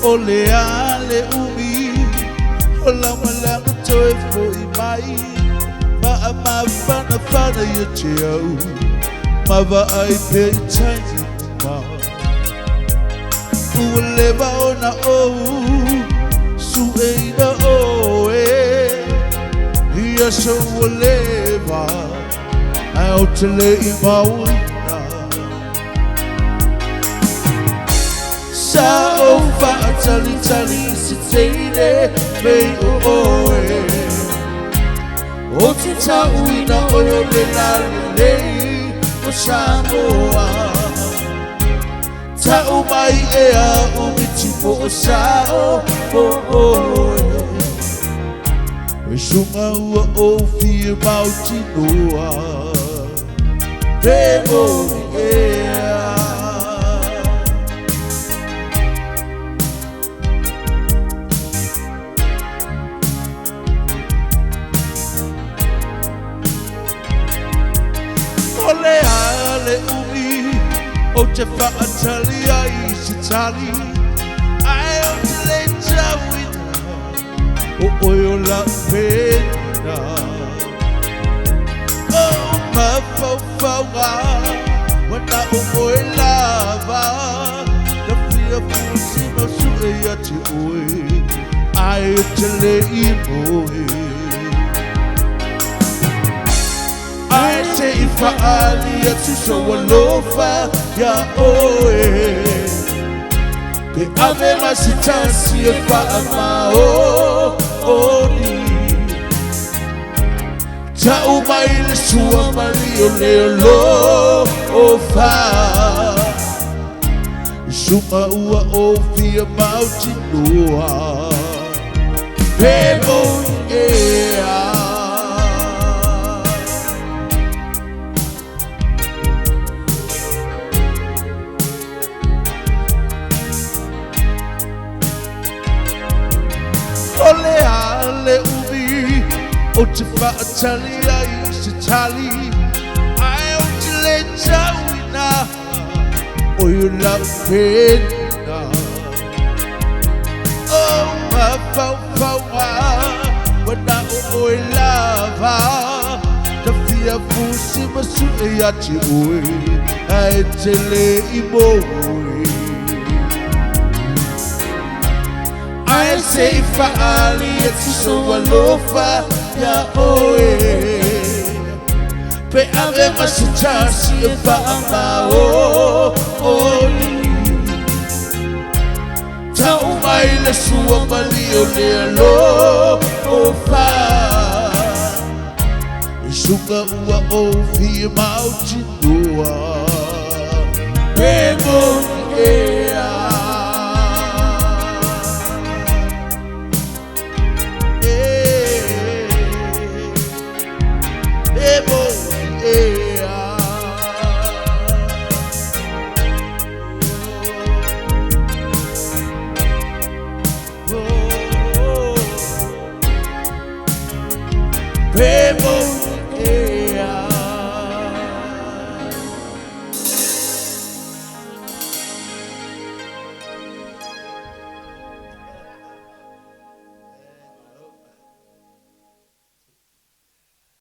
ole ale umi ola malanga toi foi mai ma fana fana yo cheo ma va ai pe change ma uleva ona o su eida o ia so uleva au tele I mauna sa o fa tali tali se teile me o oe o te tauina o le lale o Samoa tau mai ea o mitipo o sao o oe e sunga ua o fia mauti noa pe mori ea ole ale umi o te whaatali ai se tali ai o te le tawina o oio la pena o mawhawhawa wana o oe lava na fia fusi ma sue a te oe ai o te le I moe ai se I whaali atu so alofa ya oe pe ave masitasi e whaamao oni tau mai le sua mali o leo lo o wha suma ua o fia mauti noa pe moni ea ole ale umi o te whaatali ai se tali ai o te le tauina o i la pena o mawhawhawa wana o oe lava ka fia fusi masu e ati oe ai te le I moe ai se I whaali atu so alofa ya oe pe ave masitasi e whaamao oni tau mai le sua mali o lea lo o wha I sunga ua o fia mauti noa